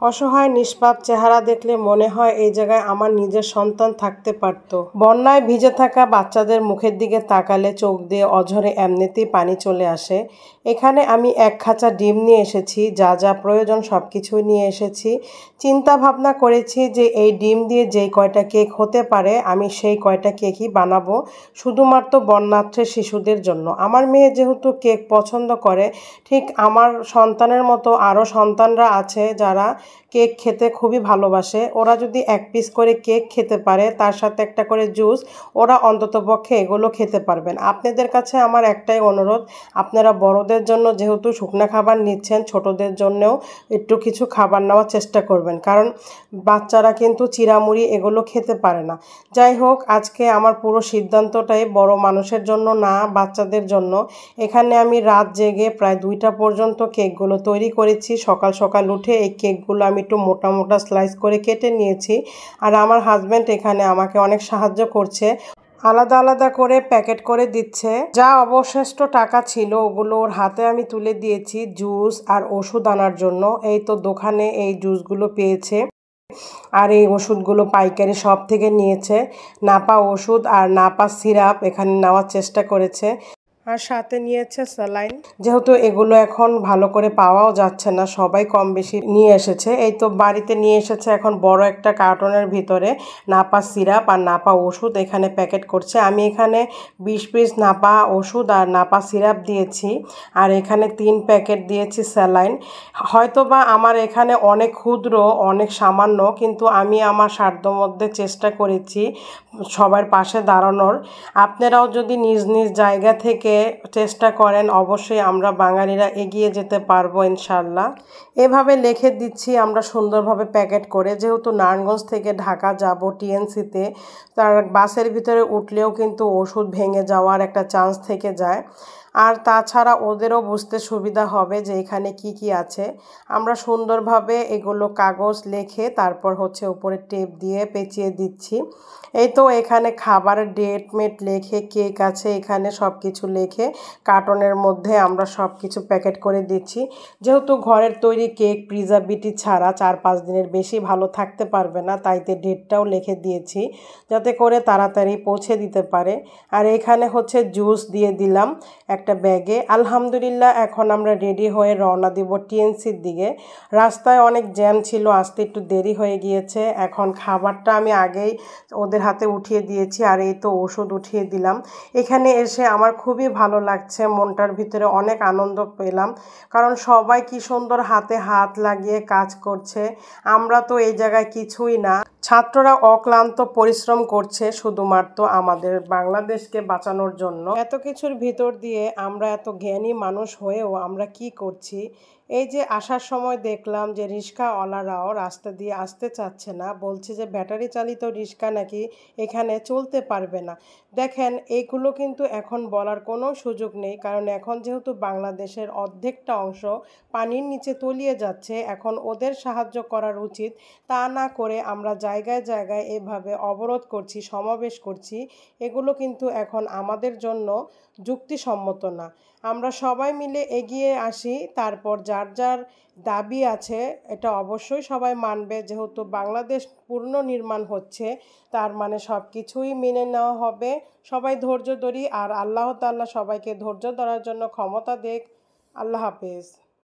অসহায় নিষ্পাপ চেহারা দেখলে মনে হয় এই জায়গায় আমার নিজের সন্তান থাকতে পারত। বন্যায় ভিজে থাকা বাচ্চাদের মুখের দিকে তাকালে চোখ দিয়ে অঝরে এমনিতেই পানি চলে আসে। এখানে আমি এক খাঁচা ডিম নিয়ে এসেছি, যা যা প্রয়োজন সব কিছুই নিয়ে এসেছি। চিন্তা ভাবনা করেছি যে এই ডিম দিয়ে যেই কয়টা কেক হতে পারে আমি সেই কয়টা কেকই বানাবো, শুধুমাত্র বন্যার্থ শিশুদের জন্য। আমার মেয়ে যেহেতু কেক পছন্দ করে, ঠিক আমার সন্তানের মতো আরও সন্তানরা আছে যারা কেক খেতে খুবই ভালোবাসে। ওরা যদি এক পিস করে কেক খেতে পারে, তার সাথে একটা করে জুস, ওরা অন্ততপক্ষে এগুলো খেতে পারবেন। আপনাদের কাছে আমার একটাই অনুরোধ, আপনারা বড়দের জন্য যেহেতু শুকনা খাবার নিচ্ছেন, ছোটদের জন্যও একটু কিছু খাবার নেওয়ার চেষ্টা করবেন, কারণ বাচ্চারা কিন্তু চিড়ামুড়ি এগুলো খেতে পারে না। যাই হোক, আজকে আমার পুরো সিদ্ধান্তটাই বড় মানুষের জন্য না, বাচ্চাদের জন্য। এখানে আমি রাত জেগে প্রায় 2টা পর্যন্ত কেকগুলো তৈরি করেছি। সকাল সকাল উঠে এই কেকগুলো আমি একটু মোটা মোটা স্লাইস করে কেটে নিয়েছি, আর আমার হাজব্যান্ড এখানে আমাকে অনেক সাহায্য করছে, আলাদা আলাদা করে প্যাকেট করে দিচ্ছে। যা অবশিষ্ট টাকা ছিল ওগুলো ওর হাতে আমি তুলে দিয়েছি জুস আর ওষুধ আনার জন্য। এই তো দোকানে এই জুসগুলো পেয়েছে আর এই ওষুধগুলো পাইকারি সব থেকে নিয়েছে। নাপা ওষুধ আর নাপা সিরাপ এখানে নেওয়ার চেষ্টা করেছে, আর সাথে নিয়েছে স্যালাইন। যেহেতু এগুলো এখন ভালো করে পাওয়াও যাচ্ছে না, সবাই কম বেশি নিয়ে এসেছে। এই তো বাড়িতে নিয়ে এসেছে এখন বড় একটা কার্টনের ভিতরে নাপা সিরাপ আর নাপা ওষুধ এখানে প্যাকেট করছে। আমি এখানে 20 পিস নাপা ওষুধ আর নাপা সিরাপ দিয়েছি, আর এখানে 3 প্যাকেট দিয়েছি স্যালাইন। হয়তোবা আমার এখানে অনেক ক্ষুদ্র, অনেক সামান্য, কিন্তু আমি আমার সাধ্যমধ্যে চেষ্টা করেছি সবার পাশে দাঁড়ানোর। আপনারাও যদি নিজ নিজ জায়গা থেকে চেষ্টা করেন, অবশ্যই আমরা বাঙালিরা এগিয়ে যেতে পারবো ইনশাল্লাহ। এভাবে লিখে দিচ্ছি আমরা সুন্দরভাবে প্যাকেট করে। যেহেতু নারায়ণগঞ্জ থেকে ঢাকা যাব টিএনসিতে, তার বাসের ভিতরে উঠলেও কিন্তু ওষুধ ভেঙে যাওয়ার একটা চান্স থেকে যায়, আর তাছাড়া ওদেরও বুঝতে সুবিধা হবে যে এখানে কি কি আছে। আমরা সুন্দরভাবে এগুলো কাগজ লিখে তারপর উপরে টেপ দিয়ে পেঁচিয়ে দিচ্ছি। এই তো এখানে খাবারের ডেট মেট লেখে, কেক আছে এখানে, সব কিছু লেখে কার্টনের মধ্যে আমরা সব কিছু প্যাকেট করে দিচ্ছি। যেহেতু ঘরের তৈরি কেক প্রিজারভেটিভ ছাড়া 4-5 দিনের বেশি ভালো থাকতে পারবে না, তাইতে ডেটটাও লিখে দিয়েছি যাতে করে তাড়াতাড়ি পৌঁছে দিতে পারে। আর এখানে জুস দিয়ে দিলাম একটা ব্যাগে। আলহামদুলিল্লাহ, এখন আমরা রেডি হয়ে রওনা দিব টিএনসির দিকে। রাস্তায় অনেক জ্যাম ছিল, আসতে একটু দেরি হয়ে গিয়েছে। এখন খাবারটা আমি আগেই ওদের হাতে উঠিয়ে দিয়েছি, আর এই তো ওষুধ উঠিয়ে দিলাম। এখানে এসে আমার খুবই ভালো লাগছে, মনটার ভিতরে অনেক আনন্দ পেলাম, কারণ সবাই কি সুন্দর হাতে হাত লাগিয়ে কাজ করছে। আমরা তো এই জায়গায় কিছুই না, ছাত্ররা অক্লান্ত পরিশ্রম করছে শুধুমাত্র আমাদের বাংলাদেশকে বাঁচানোর জন্য। এত কিছুর ভিতর দিয়ে আমরা এত জ্ঞানী মানুষ হয়েও আমরা কি করছি? এই যে আসার সময় দেখলাম যে রিক্সাওয়ালারাও রাস্তা দিয়ে আসতে চাচ্ছে না, বলছে যে ব্যাটারি চালিত রিক্সা নাকি এখানে চলতে পারবে না। দেখেন, এইগুলো কিন্তু এখন বলার কোনো সুযোগ নেই, কারণ এখন যেহেতু বাংলাদেশের অর্ধেকটা অংশ পানির নিচে তলিয়ে যাচ্ছে, এখন ওদের সাহায্য করার উচিত। তা না করে আমরা জায়গায় জায়গায় এভাবে অবরোধ করছি, সমাবেশ করছি, এগুলো কিন্তু এখন আমাদের জন্য যুক্তিসম্মত না। আমরা সবাই মিলে এগিয়ে আসি, তারপর যার যার দাবি আছে এটা অবশ্যই সবাই মানবে। যেহেতু বাংলাদেশ পুনর্নির্মাণ হচ্ছে, তার মানে সব কিছুই মেনে নেওয়া হবে। সবাই ধৈর্য ধরি, আর আল্লাহ তাআলা সবাইকে ধৈর্য ধরার জন্য ক্ষমতা দেখ। আল্লাহ হাফেজ।